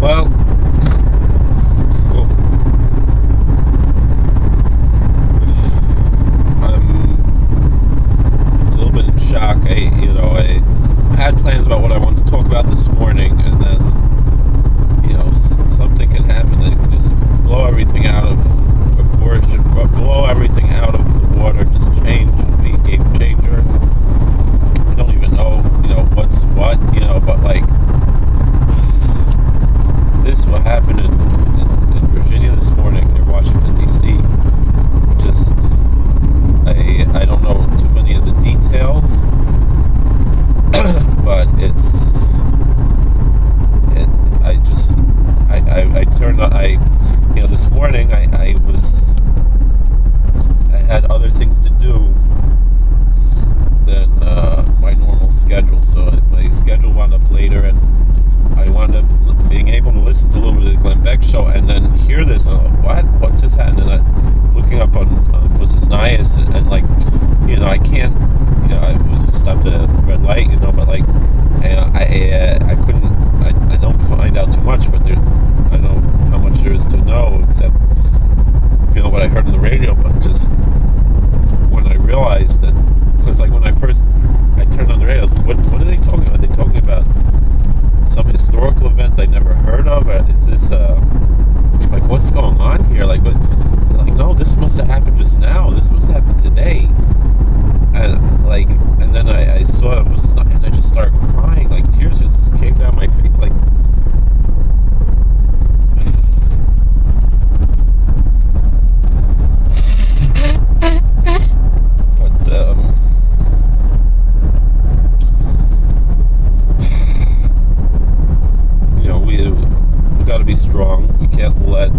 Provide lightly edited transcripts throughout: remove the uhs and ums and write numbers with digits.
Well, I'm a little bit in shock. I had plans about what I wanted to talk about this morning, and then, something can happen that could just blow everything out of proportion, blow everything out of the water, just change, be a game changer. I don't even know, what's what, but like, this what happened in Virginia this morning near Washington, D.C. Just, I don't know too many of the details, but this morning I had other things to do than my normal schedule, so my schedule wound up later, and I wound up being able to listen to a little bit of the Glenn Beck show, and then hear this, what just happened, and looking up on Fosisnias, and like, I can't, I was stopped at a red light, but like, I couldn't, I don't find out too much, but I don't know how much there is to know, except, what I heard on the radio, but just when I realized that, because like when I turned on the radio, I was like, what are they talking about? Are they talking about some historical event I never heard of? Or is this, like, what's going on here? Like, what? Like, no, this must have happened just now. This must have happened today. And then I saw it, and I just started crying. Like, tears just came down my face. Like, we got to be strong. We can't let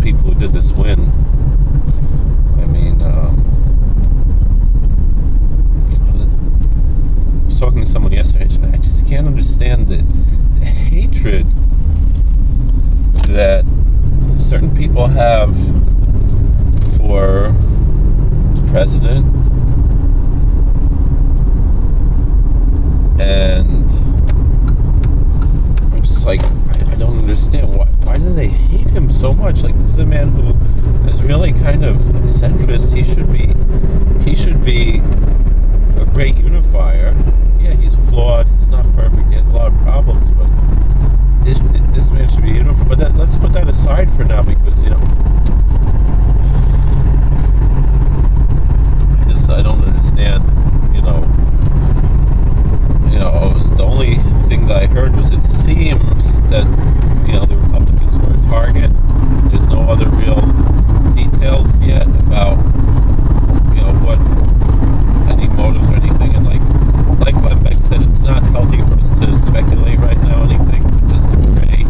people who did this win. I mean, I was talking to someone yesterday. I just can't understand the hatred that certain people have for the president, and I'm just like, I don't understand why do they hate him so much? Like, this is a man who is really kind of a centrist. He should be a great unifier. Yeah, he's flawed. He's not perfect. He has a lot of problems, but this man should be unified. But let's put that aside for now, because I don't understand. The only thing that I heard was, it seems that the Republicans were a target. There's no other real details yet about what any motives or anything, and like Glenn Beck said, it's not healthy for us to speculate right now anything, but just to pray.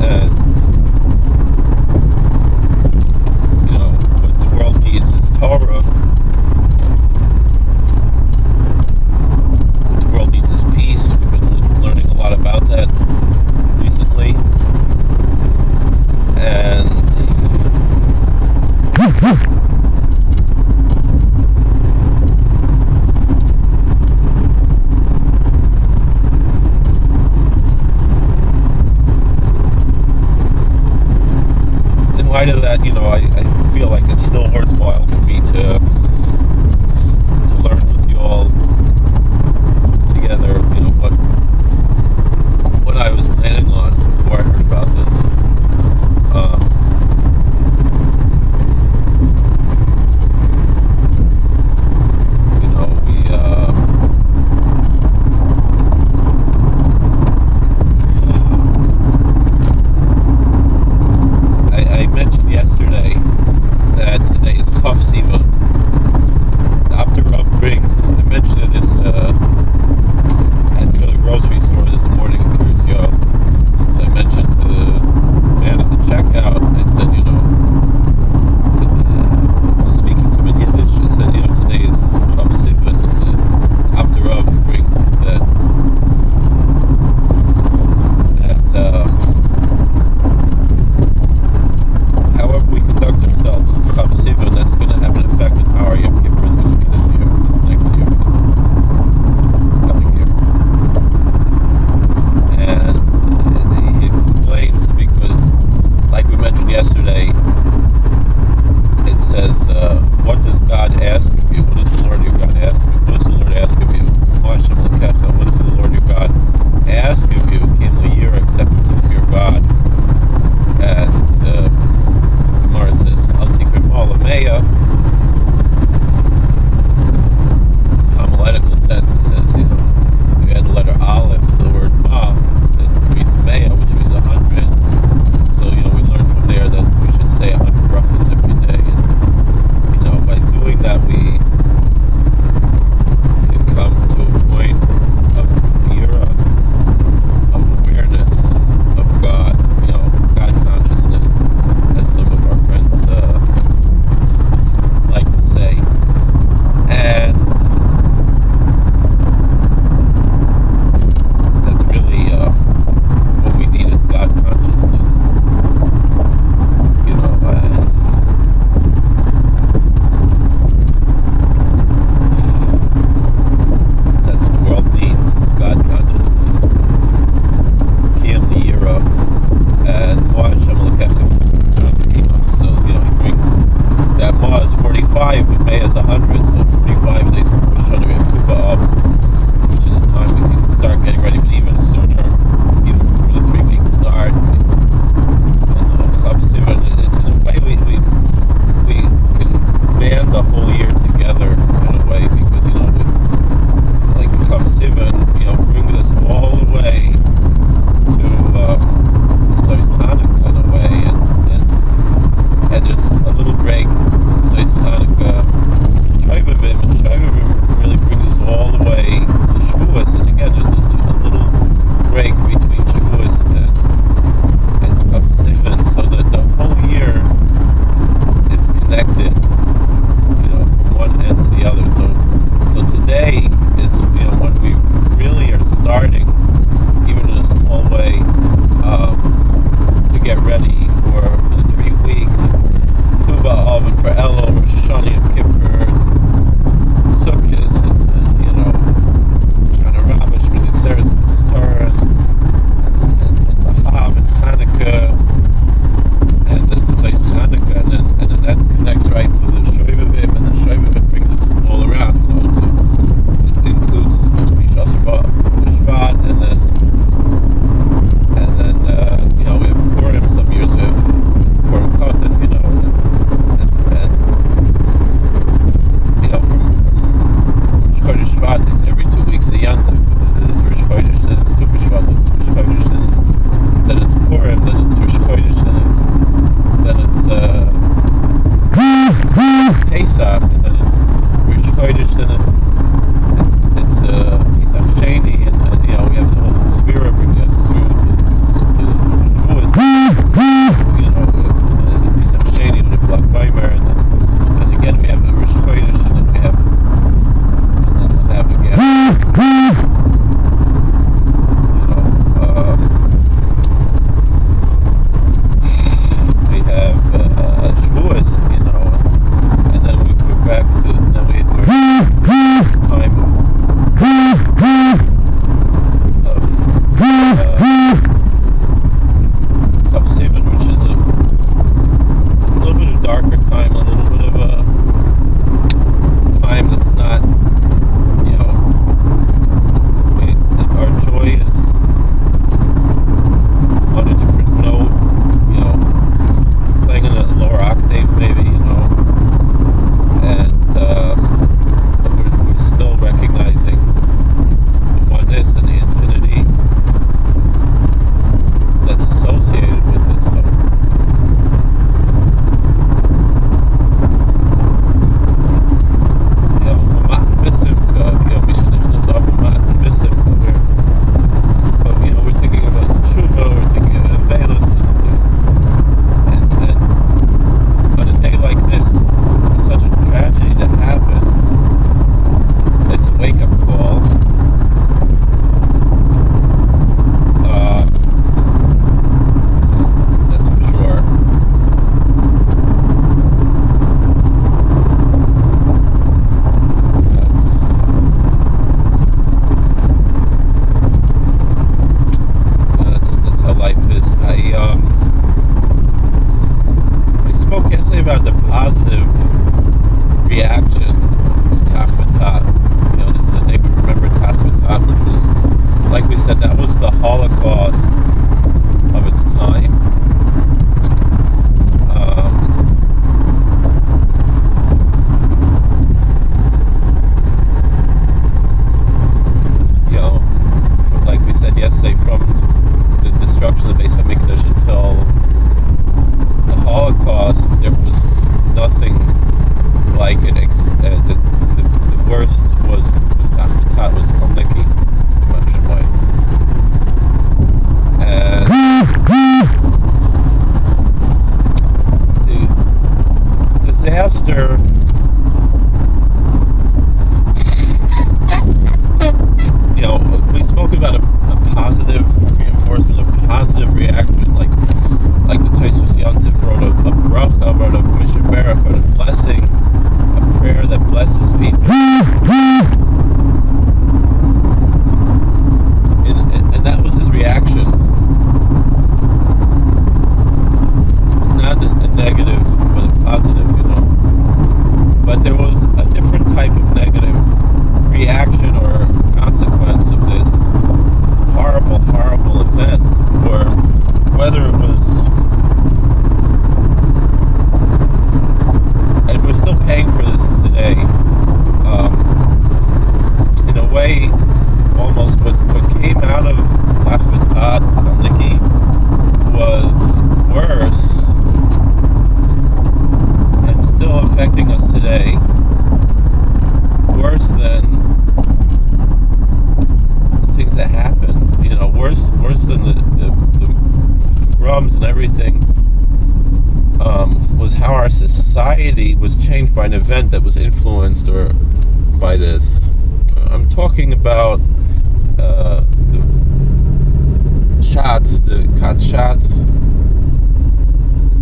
And what the world needs is Torah. What the world needs is peace. We've been learning a lot about that recently, and in light of that, I feel like it's still worthwhile for me to learn with you all together, what I was planning on before I heard about this. I mentioned yesterday that today is Sivan. Shavuot, then it's Rosh Chodesh, then it's Purim, then it's Rosh Chodesh, then it's Pesach, and then it's Rosh Chodesh, then it's Pesach Sheni, and we have the whole Sphira bringing us through to Shavuos. Pesach Sheni, we have Lag Baimer, and again we have Rosh Chodesh, and then we'll have again. We have Shavuos, and then we're back to we're time of Sivan, which is a little bit of darker time, a little bit of a time that's not, our joy is on a different note, playing in a lower octave maybe, and but we're still recognizing the oneness and the infinity that's associated with this. So we're thinking about tshuva, we're thinking about veilus and things, and on a day like this, for such a tragedy to happen, it's a wake-up call. That's for sure. That's how life is. I spoke yesterday about the positive reaction to Taf V'Tat. This is the day we remember Taf V'Tat, which was, like we said, that was the Holocaust of its time. Like we said yesterday, from the destruction of the Beis HaMikdash until the Holocaust, there was nothing like it. The worst was Taf V'Tat, was Kalniki, Yimach Shemoy. And the disaster we spoke about a positive reinforcement, a positive reaction, like the Tosfos Yontif wrote a bracha, wrote a mishaberach, wrote a blessing, a prayer that blesses people, and that was his reaction, not a negative but a positive, but there was a different type of negative reaction or consequence of this horrible event, or whether it was, and we're still paying for this today, in a way, almost what came out of Taf V'Tat, Kalniki, was worse, and still affecting us today, worse than things that happened, worse than the pogroms and everything, was how our society was changed by an event that was influenced or by this. I'm talking about the shots, the cut shots,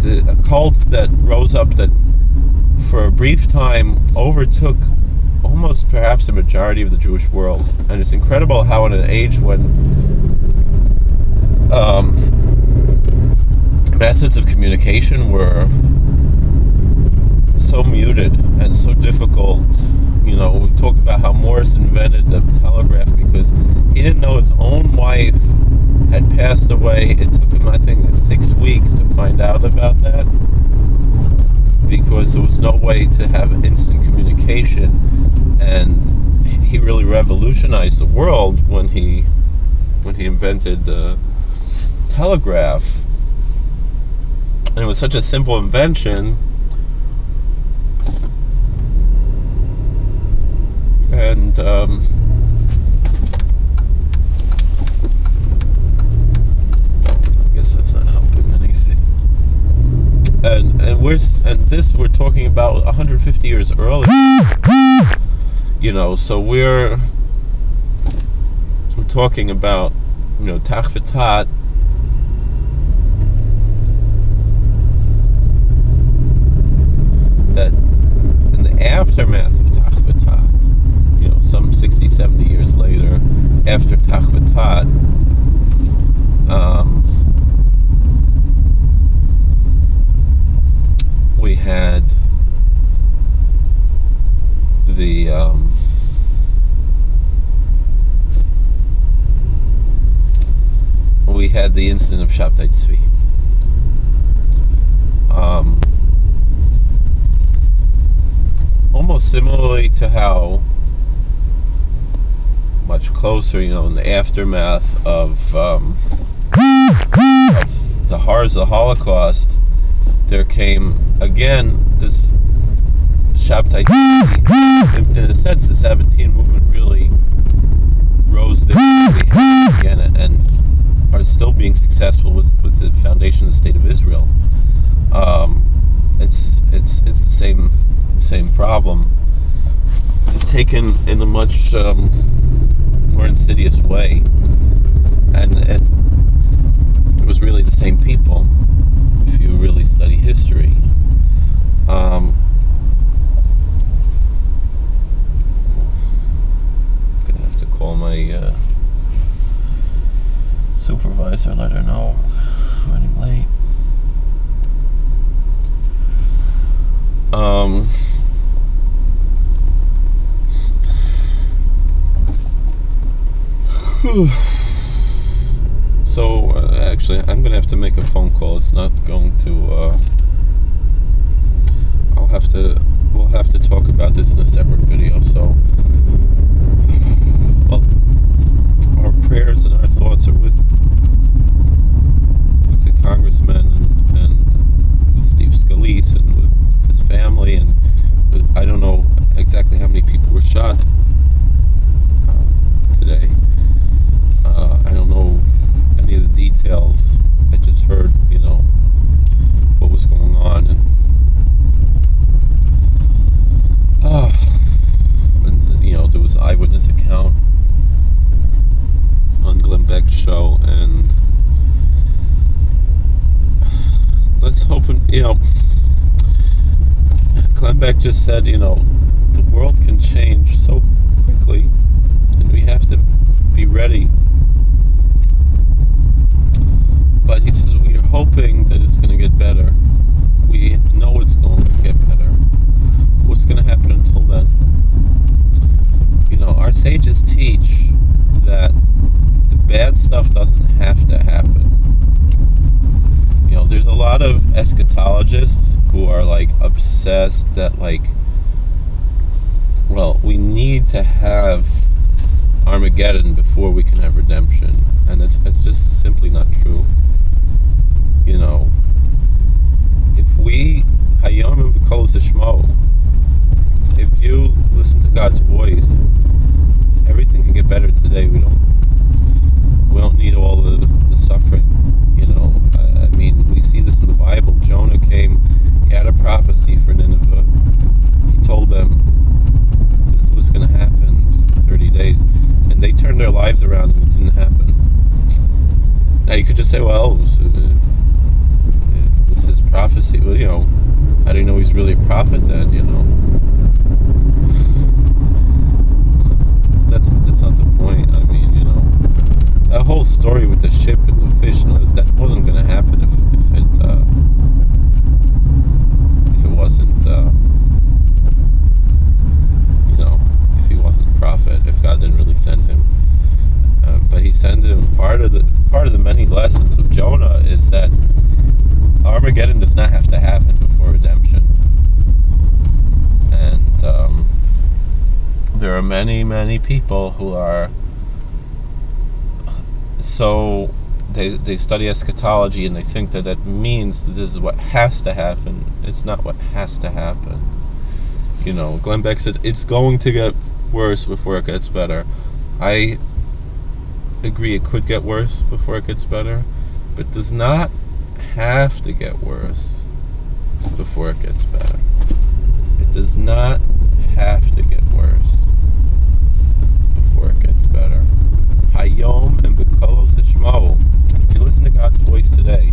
a cult that rose up that for a brief time overtook almost perhaps the majority of the Jewish world. And it's incredible how in an age when methods of communication were so muted and so difficult, we talk about how Morse invented the telegraph because he didn't know his own wife had passed away. It took him, I think, 6 weeks to find out about that, because there was no way to have instant communication, and he really revolutionized the world when he when he invented the telegraph. And it was such a simple invention, and I guess that's not helping anything. And we're talking about 150 years earlier. So we're talking about, Tach V'Tat. That in the aftermath of Tach V'Tat, some 60, 70 years later, after Tach V'Tat, we had the incident of Shabtai Tzvi. Almost similarly to how much closer, in the aftermath of the horrors of the Holocaust, there came again this Shabtai Tzvi. In a sense, the 17 movement really rose again and are still being successful with the foundation of the State of Israel. It's the same problem, taken in a much more insidious way, and it was really the same people if you really study history. I'm gonna have to call my supervisor, let her know I'm running late. So actually, I'm gonna have to make a phone call. It's not going to. We'll have to talk about this in a separate video. So, well, our prayers and our thoughts are with the congressman and with Steve Scalise and with his family, and I don't know exactly how many people were shot today. I don't know any of the details. I just heard, what was going on, and there was an eyewitness account on Glenn Beck's show, and let's hope, Glenn Beck just said, the world can change so quickly, and we have to be ready. But he says we are hoping that it's going to get better. We know it's going to get better. What's going to happen until then? Our sages teach that the bad stuff doesn't have to happen. There's a lot of eschatologists who are obsessed that we need to have Armageddon before we can have redemption, and it's just simply not true. If we Hayomim B'Kol Zishmo, if you listen to God's voice, everything can get better today. We don't need all the suffering. We see this in the Bible. Jonah came, he had a prophecy for Nineveh. He told them this was going to happen in 30 days, and they turned their lives around and it didn't happen. Now you could just say, well, what's this prophecy? Well, how do you know he's really a prophet then? That's not the point. That whole story with the ship and the fish, that wasn't going to happen if it wasn't, if he wasn't a prophet, if God didn't really send him. But he sent him. Part of the many lessons of Jonah is that Armageddon does not have to happen before redemption, and there are many, many people who are So they study eschatology and they think that means this is what has to happen. It's not what has to happen. Glenn Beck says it's going to get worse before it gets better. I agree it could get worse before it gets better, but does not have to get worse before it gets better. It does not have to get worse before it gets better. Hayom and Bekolos Tishma'u. If you listen to God's voice today,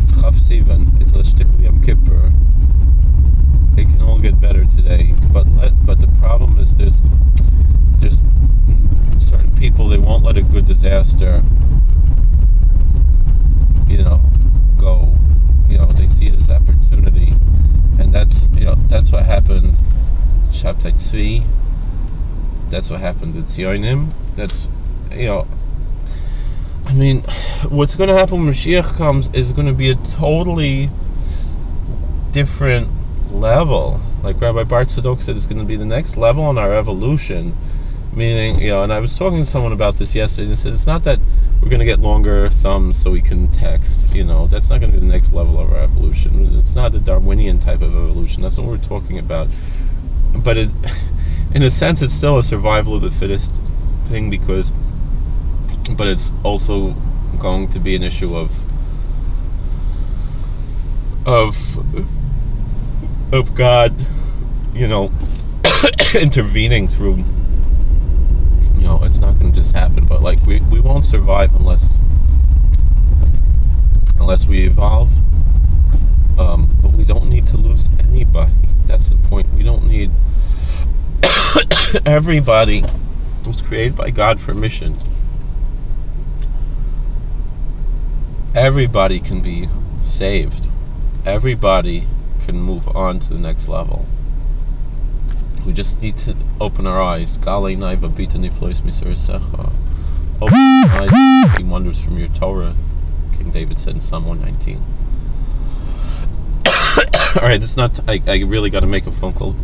it's Chaf Sivan, it's Lashtikli Yom Kippur. It can all get better today, but the problem is there's certain people, they won't let a good disaster go. They see it as opportunity, and that's what happened Shabtai Tzvi. That's what happened at Zionim. That's what's going to happen when Mashiach comes is going to be a totally different level. Like Rabbi Bart Tzadok said, it's going to be the next level in our evolution. Meaning, and I was talking to someone about this yesterday, and they said it's not that we're going to get longer thumbs so we can text. That's not going to be the next level of our evolution. It's not the Darwinian type of evolution. That's what we're talking about. But in a sense, it's still a survival of the fittest thing, but it's also going to be an issue of God, intervening through. It's not going to just happen, but we won't survive unless we evolve. But we don't need to lose anybody. That's the point. We don't need everybody was created by God for a mission. Everybody can be saved. Everybody can move on to the next level. We just need to open our eyes. Open our eyes, see wonders from your Torah, King David said in Psalm 119. Alright, it's not. I really got to make a phone call.